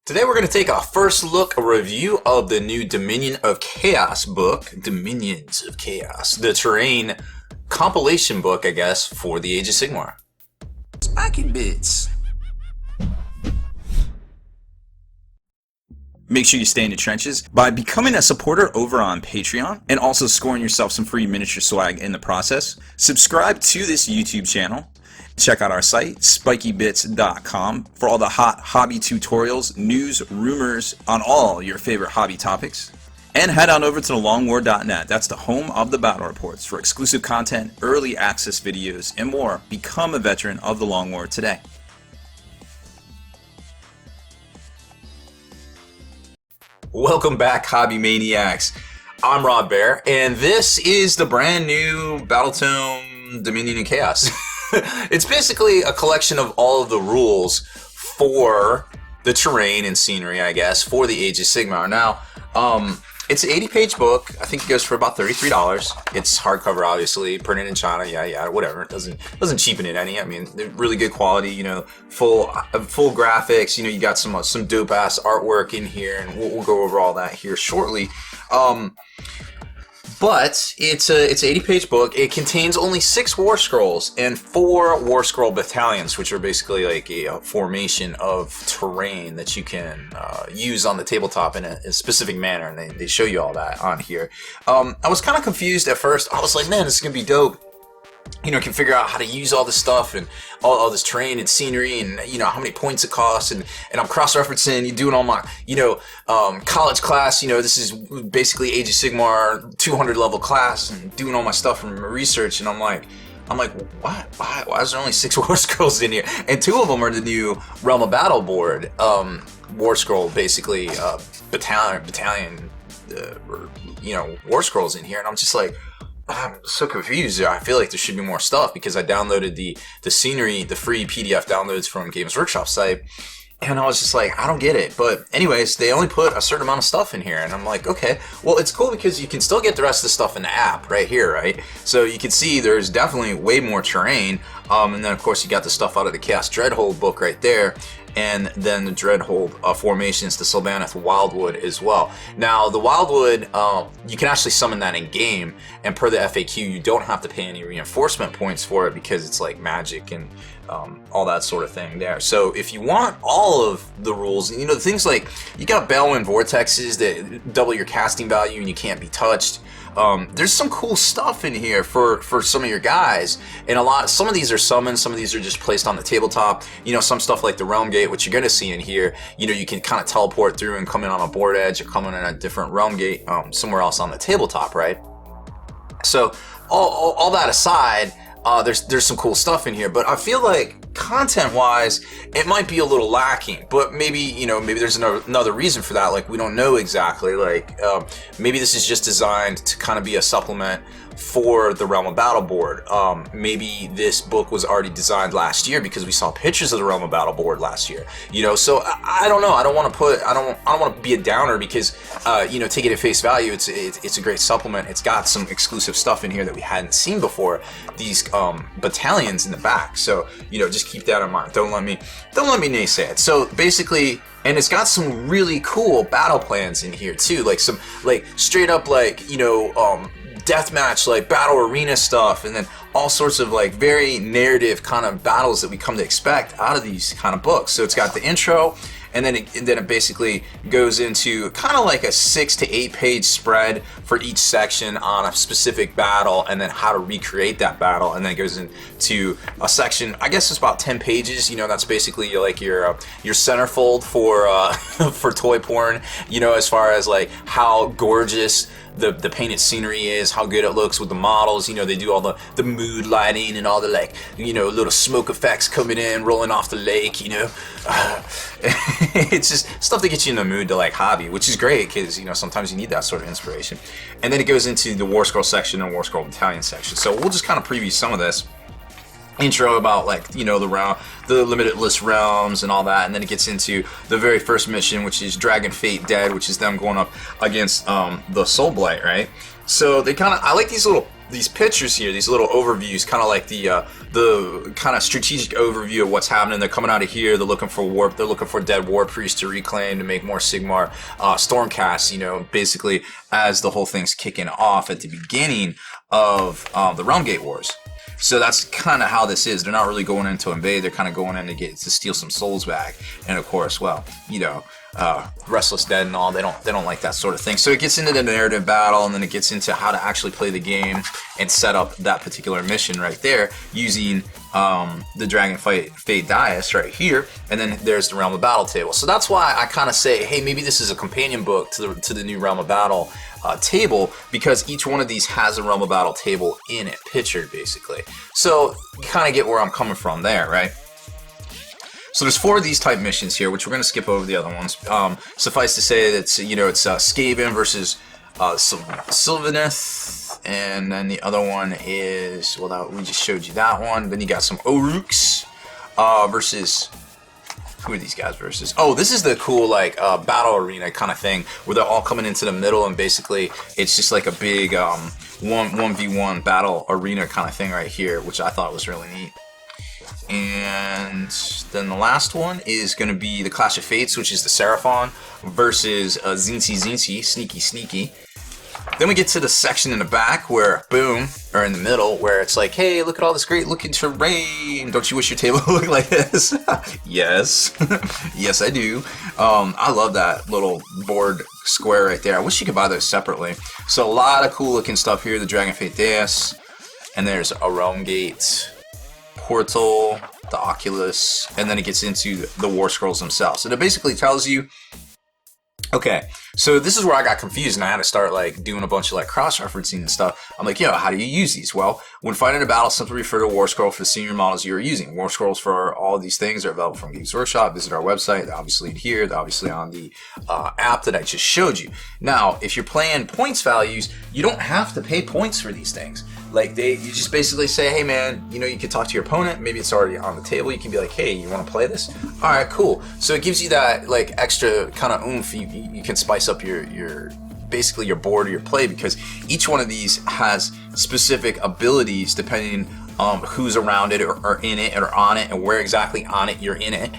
Today we're going to take a first look, a review of the new Dominion of Chaos book, Dominions of Chaos, the terrain compilation book, I guess, for the Age of Sigmar. Spiky bits. Make sure you stay in the trenches by becoming a supporter over on Patreon and also scoring yourself some free miniature swag in the process. Subscribe to this YouTube channel. Check out our site, spikybits.com, for all the hot hobby tutorials, news, rumors on all your favorite hobby topics. And head on over to thelongwar.net. That's the home of the battle reports for exclusive content, early access videos, and more. Become a veteran of the Long War today. Welcome back, hobby maniacs. I'm Baer, and this is the brand new Battletome Dominion of Chaos. It's basically a collection of all of the rules for the terrain and scenery, I guess, for the Age of Sigmar. Now, it's an 80-page book. I think it goes for about $33. It's hardcover, obviously, printed in China. Yeah, whatever. It doesn't cheapen it any. I mean, they're really good quality. You know, full graphics. You know, you got some dope ass artwork in here, and we'll go over all that here shortly. But it's an 80-page book. It contains only 6 war scrolls and 4 war scroll battalions, which are basically like a formation of terrain that you can use on the tabletop in a specific manner, and they show you all that on here. I was kind of confused at first. I was like, man, this is gonna be dope. You know, can figure out how to use all this stuff and all this terrain and scenery, and you know how many points it costs, and I'm cross-referencing, you doing all my, you know, college class. You know, this is basically Age of Sigmar 200 level class, and doing all my stuff from research, and I'm like, why is there only 6 war scrolls in here? And 2 of them are the new Realm of Battle board war scroll, basically battalion, or you know, war scrolls in here, and I'm just like, I'm so confused. I feel like there should be more stuff because I downloaded the scenery, the free PDF downloads from Games Workshop site, and I was just like, I don't get it. But anyways, they only put a certain amount of stuff in here, and I'm like, okay, well, it's cool because you can still get the rest of the stuff in the app right here, right? So you can see there's definitely way more terrain, and then of course you got the stuff out of the Chaos Dreadhold book right there, and then the Dreadhold formations, the Sylvaneth Wildwood as well. Now, the Wildwood, you can actually summon that in game, and per the FAQ, you don't have to pay any reinforcement points for it because it's like magic and all that sort of thing there. So if you want all of the rules, you know, things like, you got Balewind Vortexes that double your casting value and you can't be touched. There's some cool stuff in here for some of your guys, and some of these are summoned, some of these are just placed on the tabletop. You know, some stuff like the Realm Gate, which you're going to see in here, you know, you can kind of teleport through and come in on a board edge or come in a different Realm Gate somewhere else on the tabletop, right? So all that aside, there's some cool stuff in here, but I feel like content-wise, it might be a little lacking. But maybe, you know, maybe there's another reason for that. Like, we don't know exactly. Like, maybe this is just designed to kind of be a supplement for the Realm of Battle board. Maybe this book was already designed last year because we saw pictures of the Realm of Battle board last year. You know, so I don't know. I don't want to be a downer because, you know, take it at face value. It's a great supplement. It's got some exclusive stuff in here that we hadn't seen before. These battalions in the back. So, you know, just keep that in mind. Don't let me naysay it. So basically, and it's got some really cool battle plans in here too. Like some straight up you know, deathmatch, like battle arena stuff, and then all sorts of like very narrative kind of battles that we come to expect out of these kind of books. So it's got the intro, and then it basically goes into kind of like a 6 to 8 page spread for each section on a specific battle, and then how to recreate that battle, and then it goes into a section, I guess it's about 10 pages. You know, that's basically like your centerfold for for toy porn. You know, as far as like how gorgeous the painted scenery is, how good it looks with the models. You know, they do all the mood lighting and all the, like, you know, little smoke effects coming in, rolling off the lake, you know. It's just stuff that gets you in the mood to like hobby, which is great because, you know, sometimes you need that sort of inspiration. And then it goes into the War Scroll section and War Scroll Battalion section. So we'll just kind of preview some of this. Intro about, like, you know, the limitless realms and all that, and then it gets into the very first mission, which is Dragon Fate Dead, which is them going up against the Soul Blight, right? So they kind of, I like these little these pictures here, these little overviews, kind of like the kind of strategic overview of what's happening. They're coming out of here. They're looking for warp. They're looking for dead war priests to reclaim to make more Sigmar Stormcasts. You know, basically as the whole thing's kicking off at the beginning of the Realm Gate Wars. So that's kind of how this is. They're not really going in to invade. They're kind of going in to steal some souls back. And of course, well, you know, Restless Dead and all, they don't like that sort of thing. So it gets into the narrative battle, and then it gets into how to actually play the game and set up that particular mission right there using the Dragon Fate Dais right here. And then there's the Realm of Battle table. So that's why I kind of say, hey, maybe this is a companion book to the new Realm of Battle table, because each one of these has a Realm of Battle table in it, pictured basically. So you kind of get where I'm coming from there, right? So there's 4 of these type missions here, which we're going to skip over the other ones. Suffice to say that it's, you know, it's Skaven versus Sylvaneth, and then the other one is, well, we just showed you that one. Then you got some Oruks versus, who are these guys versus? Oh, this is the cool like battle arena kind of thing where they're all coming into the middle, and basically it's just like a big 1v1 battle arena kind of thing right here, which I thought was really neat. And then the last one is going to be the Clash of Fates, which is the Seraphon versus Zinzi, Sneaky. Then we get to the section in the back where, boom, or in the middle, where it's like, hey, look at all this great looking terrain. Don't you wish your table looked like this? Yes. Yes, I do. I love that little board square right there. I wish you could buy those separately. So a lot of cool looking stuff here. The Dragon Fate Dais. And there's a Realm Gate portal, the Oculus, and then it gets into the War Scrolls themselves. And it basically tells you, okay, so this is where I got confused and I had to start like doing a bunch of like cross-referencing and stuff. I'm like, how do you use these? Well, when fighting a battle, simply refer to a War Scroll for the senior models you are using. War Scrolls for all of these things are available from Games Workshop. Visit our website. They're obviously in here. They're obviously on the app that I just showed you. Now, if you're playing points values, you don't have to pay points for these things. Like you just basically say, hey man, you know, you can talk to your opponent. Maybe it's already on the table. You can be like, hey, you want to play this? All right, cool. So it gives you that like extra kind of oomph. You can spice up your basically your board or your play, because each one of these has specific abilities depending on who's around it or in it or on it and where exactly on it you're in it,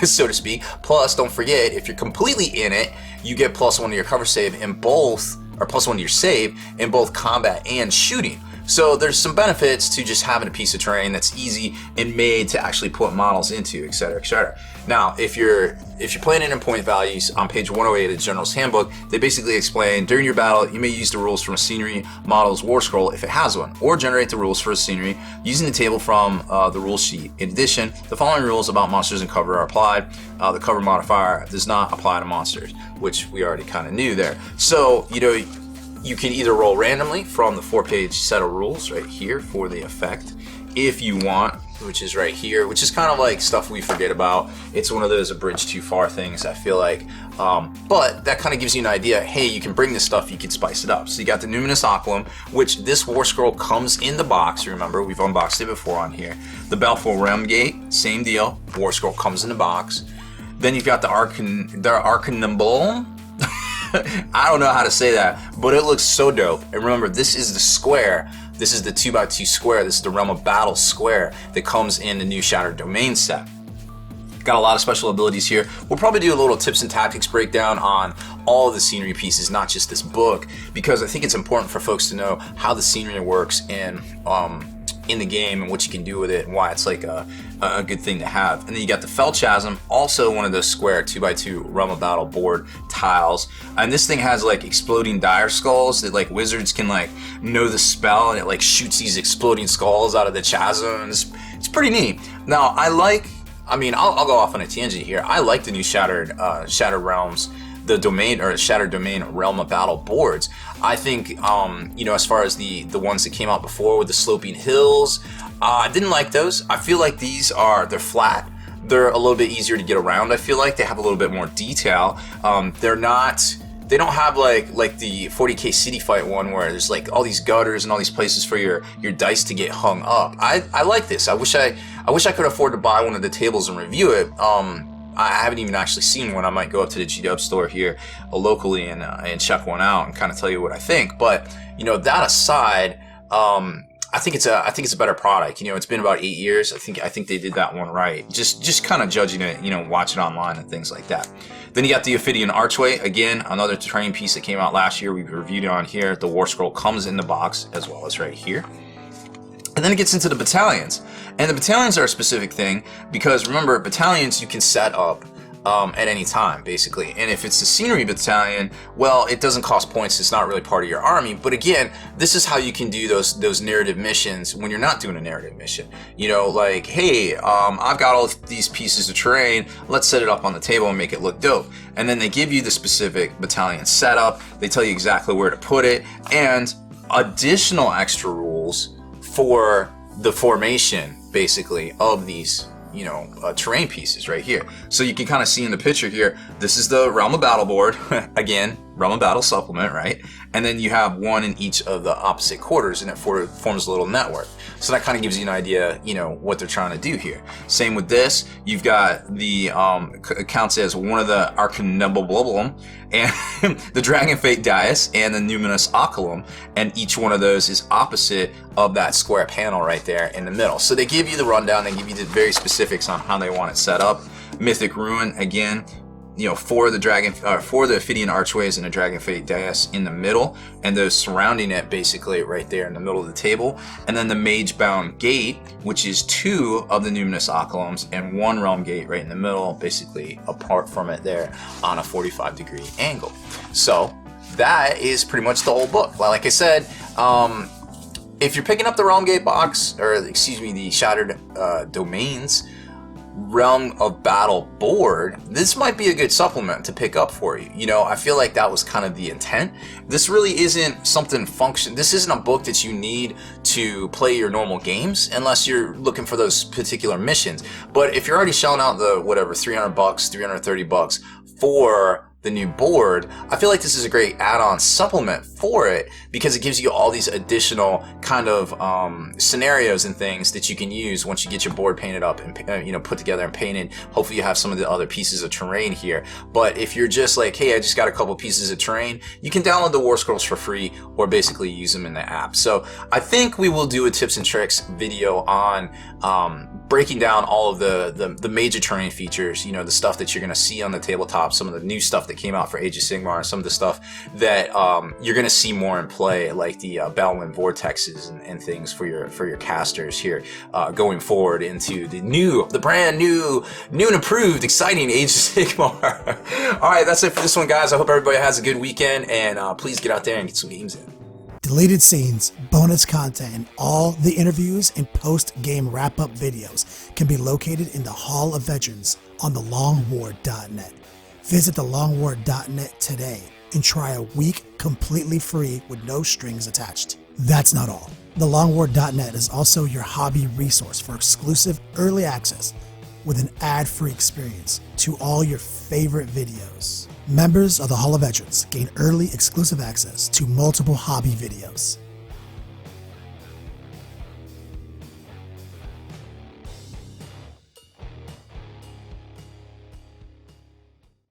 so to speak. Plus, don't forget, if you're completely in it, you get +1 to your cover save in both, or +1 to your save in both combat and shooting. So there's some benefits to just having a piece of terrain that's easy and made to actually put models into, etc., etc. Now, if you're playing it in point values, on page 108 of the General's Handbook, they basically explain, during your battle, you may use the rules from a scenery model's war scroll if it has one, or generate the rules for a scenery using the table from the rule sheet. In addition, the following rules about monsters and cover are applied. The cover modifier does not apply to monsters, which we already kind of knew there. So, you know, you can either roll randomly from the 4-page set of rules right here for the effect, if you want, which is right here, which is kind of like stuff we forget about. It's one of those a bridge too far things, I feel like. But that kind of gives you an idea, hey, you can bring this stuff, you can spice it up. So you got the Numinous Aquilum, which this War Scroll comes in the box. Remember, we've unboxed it before on here. The Baleful Realm Gate, same deal. War Scroll comes in the box. Then you've got the Arcanumble. I don't know how to say that, but it looks so dope. And remember, this is the square. This is the 2x2 square. This is the Realm of Battle square that comes in the new Shattered Domain set. Got a lot of special abilities here. We'll probably do a little tips and tactics breakdown on all of the scenery pieces, not just this book, because I think it's important for folks to know how the scenery works in the game and what you can do with it and why it's like a good thing to have. And then you got the Fell Chasm, also one of those square 2x2 Realm of Battle board tiles. And this thing has like exploding dire skulls that like wizards can like know the spell, and it like shoots these exploding skulls out of the chasm. It's pretty neat. Now I'll go off on a tangent here. I like the new Shattered Realms, the domain or Shattered Domain Realm of Battle boards. I think, you know, as far as the ones that came out before with the sloping hills, I didn't like those. I feel like they're flat. They're a little bit easier to get around. I feel like they have a little bit more detail. They don't have like the 40k City Fight one where there's like all these gutters and all these places for your dice to get hung up. I like this. I wish I could afford to buy one of the tables and review it. I haven't even actually seen one. I might go up to the G-Dub store here locally and check one out and kind of tell you what I think. But, you know, that aside, I think it's a better product. You know, it's been about 8 years. I think they did that one right. Just kind of judging it, you know, watch it online and things like that. Then you got the Ophidian Archway. Again, another terrain piece that came out last year. We reviewed it on here. The War Scroll comes in the box as well as right here. And then it gets into the battalions. And the battalions are a specific thing because remember, battalions you can set up at any time, basically. And if it's the scenery battalion, well, it doesn't cost points. It's not really part of your army. But again, this is how you can do those narrative missions when you're not doing a narrative mission. You know, like, hey, I've got all these pieces of terrain. Let's set it up on the table and make it look dope. And then they give you the specific battalion setup. They tell you exactly where to put it and additional extra rules for the formation, basically, of these, you know, terrain pieces right here. So you can kind of see in the picture here, this is the Realm of Battle board. Again, Realm of Battle supplement, right? And then you have one in each of the opposite quarters, and it forms a little network. So that kind of gives you an idea, you know, what they're trying to do here. Same with this. You've got the, counts as one of the Arcanebulum, and the Dragon Fate Dais, and the Numinous Oculum, and each one of those is opposite of that square panel right there in the middle. So they give you the rundown, they give you the very specifics on how they want it set up. Mythic Ruin, again, you know, for the Ophidian Archways and the Dragon Fate Dais in the middle, and those surrounding it basically right there in the middle of the table. And then the Mage-bound Gate, which is 2 of the Numinous Oculums and 1 Realm Gate right in the middle, basically apart from it there on a 45-degree angle. So that is pretty much the whole book. Well, like I said, if you're picking up the Realm Gate box, or excuse me, the Shattered Domains Realm of Battle board, this might be a good supplement to pick up for you. You know, I feel like that was kind of the intent. This really isn't something this isn't a book that you need to play your normal games unless you're looking for those particular missions. But if you're already shelling out the whatever $300, $330 for the new board, I feel like this is a great add-on supplement for it because it gives you all these additional kind of scenarios and things that you can use once you get your board painted up and you know, put together and painted. Hopefully you have some of the other pieces of terrain here. But if you're just like, hey, I just got a couple pieces of terrain, you can download the War Scrolls for free or basically use them in the app. So I think we will do a tips and tricks video on breaking down all of the major terrain features, you know, the stuff that you're going to see on the tabletop, some of the new stuff that came out for Age of Sigmar, and some of the stuff that you're going to see more in play, like the Battlewind Vortexes and things for your casters here going forward into the brand new and improved, exciting Age of Sigmar. All right, that's it for this one, guys. I hope everybody has a good weekend, and please get out there and get some games in. Deleted scenes, bonus content, and all the interviews and post-game wrap-up videos can be located in the Hall of Veterans on thelongwar.net. Visit thelongwar.net today and try a week completely free with no strings attached. That's not all. Thelongwar.net is also your hobby resource for exclusive early access with an ad-free experience to all your favorite videos. Members of the Hall of Veterans gain early exclusive access to multiple hobby videos.